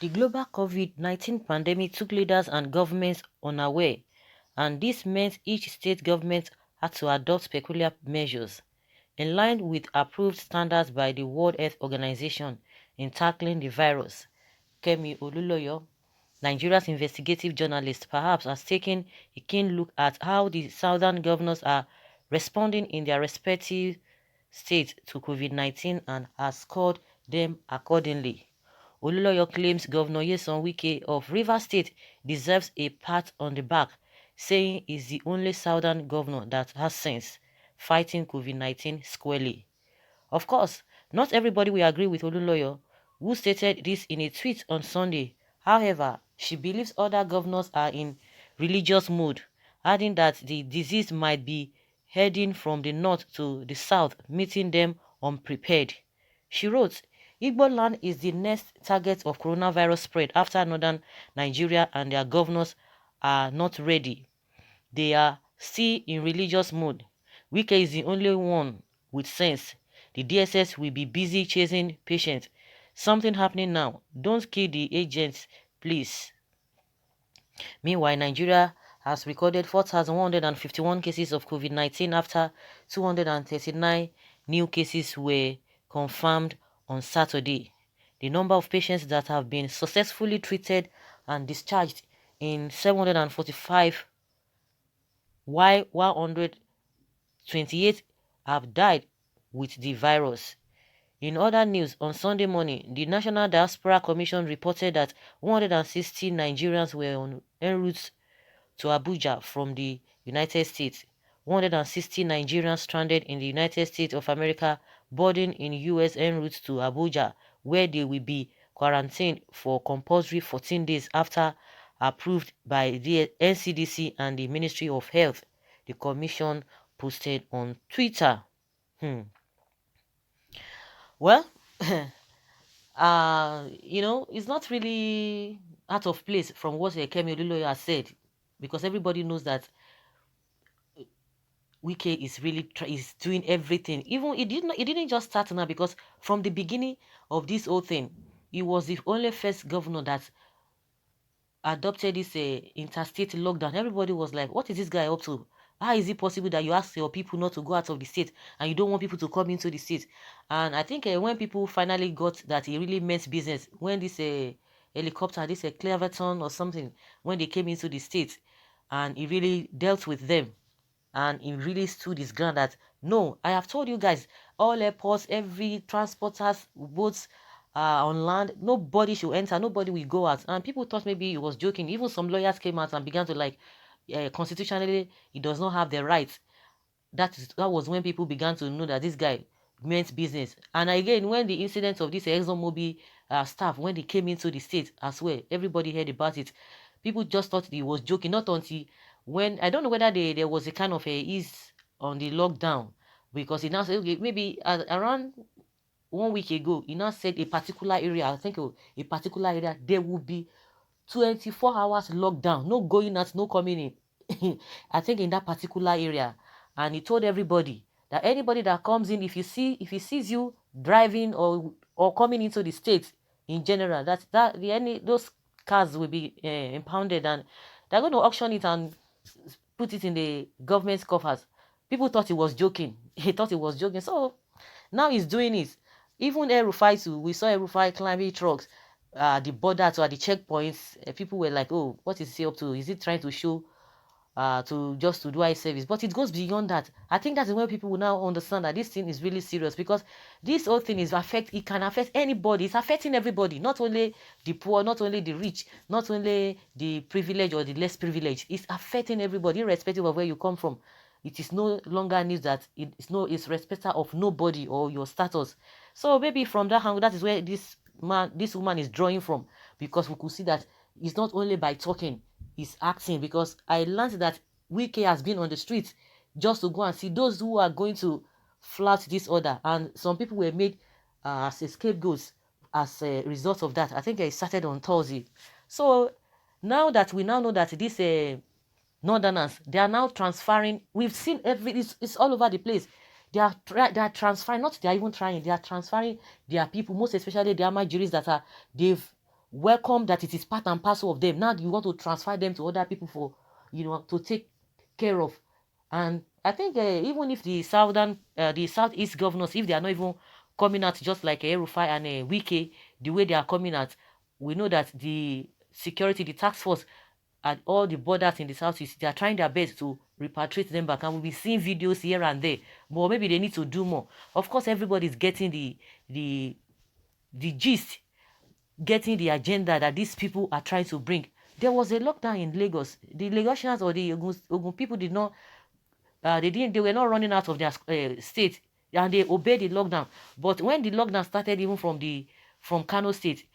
The global COVID-19 pandemic took leaders and governments unaware, and this meant each state government had to adopt peculiar measures in line with approved standards by the World Health Organization in tackling the virus. Kemi Oluloyo, Nigeria's investigative journalist, perhaps has taken a keen look at how the southern governors are responding in their respective states to COVID-19 and has scored them accordingly. Oluloyo claims Governor Nyesom Wike of Rivers State deserves a pat on the back, saying he's the only southern governor that has sense, fighting COVID-19 squarely. Of course, not everybody will agree with Oluloyo, who stated this in a tweet on Sunday. However, she believes other governors are in religious mood, adding that the disease might be heading from the north to the south, meeting them unprepared. She wrote, Igbo land is the next target of coronavirus spread after northern Nigeria and their governors are not ready. They are still in religious mood. Wike is the only one with sense. The DSS will be busy chasing patients. Something happening now. Don't kill the agents, please. Meanwhile, Nigeria has recorded 4,151 cases of COVID-19 after 239 new cases were confirmed on Saturday. The number of patients that have been successfully treated and discharged in 745, while 128 have died with the virus. In other news, on Sunday morning, the National Diaspora Commission reported that 160 Nigerians were en route to Abuja from the United States. 160 Nigerians stranded in the United States of America boarding in US en route to Abuja, where they will be quarantined for compulsory 14 days after approved by the NCDC and the Ministry of Health, the commission posted on Twitter. Well, it's not really out of place from what Kemi Oluloyo has said, because everybody knows that Wike is really is doing everything. Even it didn't just start now, because from the beginning of this whole thing, he was the only first governor that adopted this interstate lockdown. Everybody was like, what is this guy up to? How is it possible that you ask your people not to go out of the state and you don't want people to come into the state? And I think when people finally got that he really meant business, when this helicopter, this Cleverton or something, when they came into the state, and he really dealt with them, and he really stood his ground that, no, I have told you guys, all airports, every transporters, boats on land, nobody should enter, nobody will go out. And people thought maybe he was joking. Even some lawyers came out and began to like, constitutionally, he does not have the right. That was when people began to know that this guy meant business. And again, when the incident of this ExxonMobil staff, when they came into the state as well, everybody heard about it. People just thought he was joking, not until when, I don't know whether there was a kind of a ease on the lockdown, because he now said, okay, maybe around 1 week ago, he now said a particular area, I think a particular area, there will be 24 hours lockdown, no going out, no coming in. I think in that particular area. And he told everybody that anybody that comes in, if he sees you driving or coming into the state in general, those cars will be impounded, and they're going to auction it and put it in the government's coffers. People thought he was joking. He thought he was joking. So now he's doing it. Even R1A too, we saw R1A climbing trucks, the border to at the checkpoints. People were like, oh, what is he up to? Is he trying to show to do eye service? But it goes beyond that. I think that is when people will now understand that this thing is really serious, because this whole thing it can affect anybody. It's affecting everybody, not only the poor, not only the rich, not only the privileged or the less privileged. It's affecting everybody, irrespective of where you come from. It is no longer news that it's respecter of nobody or your status. So maybe from that angle, that is where this woman is drawing from, because we could see that it's not only by talking, is acting. Because I learned that Wike has been on the streets just to go and see those who are going to flout this order, and some people were made as scapegoats as a result of that. I think it started on Thursday. So now that we now know that this northerners, they are now transferring, we've seen it's all over the place. They are transferring, not they are even trying, they are transferring their people, most especially the H1Ts that they've welcome that it is part and parcel of them. Now you want to transfer them to other people for, to take care of. And I think even if the southeast governors, if they are not even coming out just like R1A and Wike, the way they are coming out, we know that the security, the task force at all the borders in the southeast, they are trying their best to repatriate them back, and we'll be seeing videos here and there. But maybe they need to do more. Of course, everybody's getting the gist, getting the agenda that these people are trying to bring. There was a lockdown in Lagos. The Lagosians or the Ogun people did not, they were not running out of their state, and they obeyed the lockdown. But when the lockdown started, even from Kano State,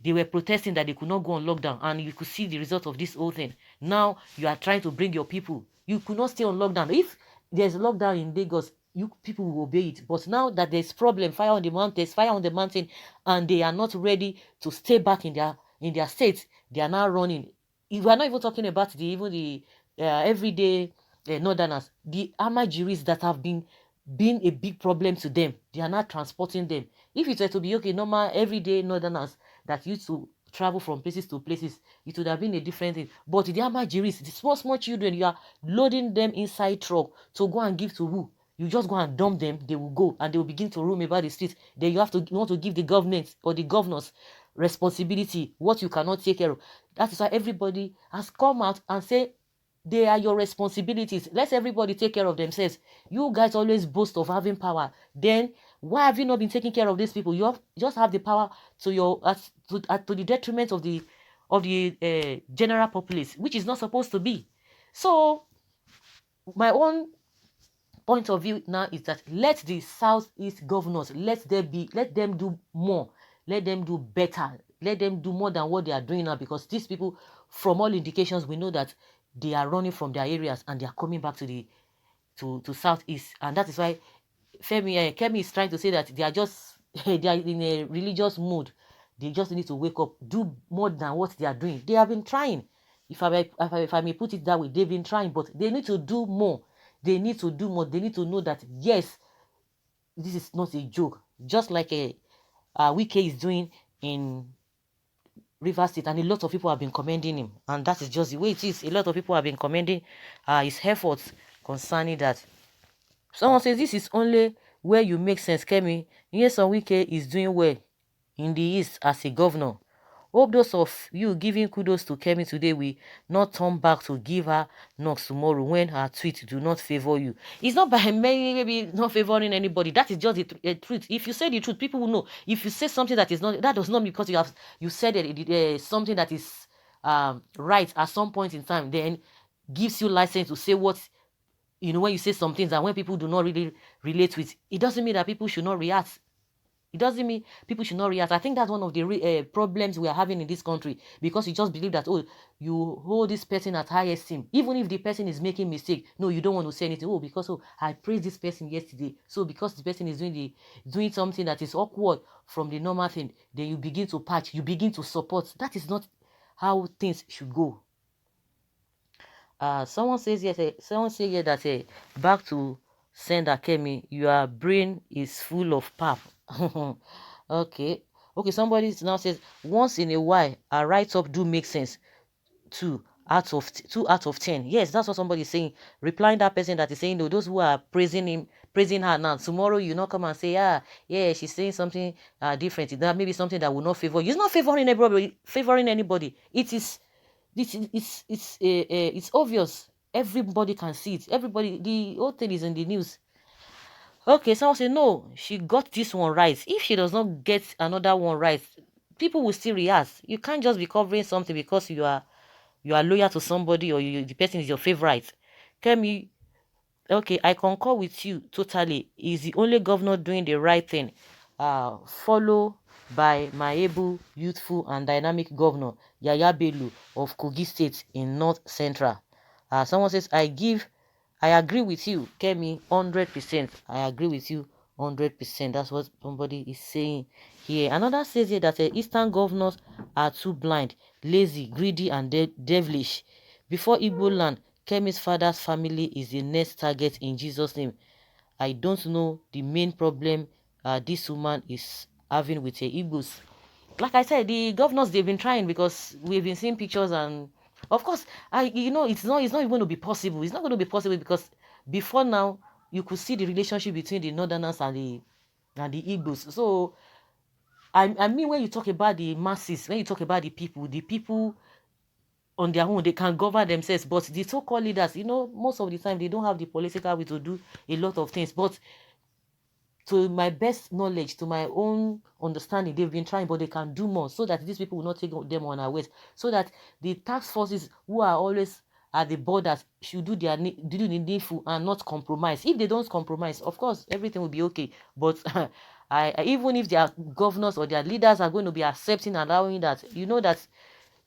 they were protesting that they could not go on lockdown, and you could see the result of this whole thing. Now you are trying to bring your people. You could not stay on lockdown. If there's a lockdown in Lagos, you people will obey it. But now that there's problem, fire on the mountain, and they are not ready to stay back in their states, they are now running. We are not even talking about the everyday northerners, the Amajiris that have been a big problem to them. They are not transporting them. If it were to be okay, normal everyday northerners that used to travel from places to places, it would have been a different thing. But the Amajiris, the small children, you are loading them inside truck to go and give to who? You just go and dump them, they will go and they will begin to roam about the streets. Then you want to give the government or the governors responsibility, what you cannot take care of. That is why everybody has come out and say they are your responsibilities. Let everybody take care of themselves. You guys always boast of having power. Then why have you not been taking care of these people? You just have the power to the detriment of the general populace, which is not supposed to be. So my own point of view now is that let the southeast governors, let them do more, let them do better, let them do more than what they are doing now, because these people, from all indications, we know that they are running from their areas and they are coming back to southeast. And that is why Kemi is trying to say that they are just they are in a religious mood. They just need to wake up, do more than what they are doing. They have been trying. If I may put it that way, they've been trying, but they need to do more. They need to do more. They need to know that, yes, this is not a joke. Just like Wike is doing in River State, and a lot of people have been commending him. And that is just the way it is. A lot of people have been commending his efforts concerning that. Someone says, this is only where you make sense, Kemi. Yes, Wike is doing well in the East as a governor. Hope those of you giving kudos to Kemi today will not turn back to give her knocks tomorrow when her tweets do not favor you. It's not by maybe not favoring anybody. That is just the truth. If you say the truth, people will know. If you say something that is not, that does not mean because you said something that is right at some point in time, then gives you license to say what, when you say some things and when people do not really relate with, it doesn't mean that people should not react. It doesn't mean people should not react. I think that's one of the problems we are having in this country, because you just believe that, oh, you hold this person at high esteem. Even if the person is making mistake, no, you don't want to say anything. Oh, because I praised this person yesterday. So because the person is doing something that is awkward from the normal thing, then you begin to patch, you begin to support. That is not how things should go. Someone says yes. Someone says here that back to sender Kemi, your brain is full of pap. Okay. Somebody now says once in a while a write-up do make sense. 2 out of 10. Yes, that's what somebody is saying. Replying that person that is saying, no, those who are praising her now, tomorrow you not come and say, yeah, she's saying something different. That maybe something that will not favor you. It's not favoring anybody. It's obvious. Everybody can see it. The whole thing is in the news. Okay, someone say no, she got this one right. If she does not get another one right, people will still react. You can't just be covering something because you are loyal to somebody or the person is your favorite. Kemi, okay, I concur with you totally. He's the only governor doing the right thing. Follow by my able, youthful, and dynamic governor, Yaya Bello of Kogi State in North Central. Someone says, I agree with you, Kemi, 100%. I agree with you 100%. That's what somebody is saying here. Another says here that Eastern governors are too blind, lazy, greedy, and devilish. Before Igbo land, Kemi's father's family is the next target in Jesus' name. I don't know the main problem this woman is having with her Igbos. like I said, the governors, they've been trying, because we've been seeing pictures, and of course, it's not even going to be possible. It's not going to be possible, because before now, you could see the relationship between the Northerners and the Igbos. So I mean, when you talk about the masses, when you talk about the people on their own, they can govern themselves. But the so-called leaders, most of the time, they don't have the political will to do a lot of things. But to my best knowledge, to my own understanding, they've been trying, but they can do more, so that these people will not take them on our ways, so that the task forces who are always at the borders should do the needful and not compromise. If they don't compromise, of course, everything will be okay. But even if their governors or their leaders are going to be accepting and allowing that, that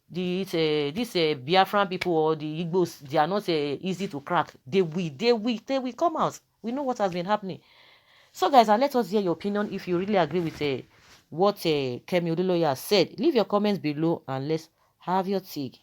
these Biafran people or the Igbos, they are not easy to crack. They will come out. We know what has been happening. So guys, let us hear your opinion. If you really agree with what Kemi Oluloye has said, leave your comments below and let's have your take.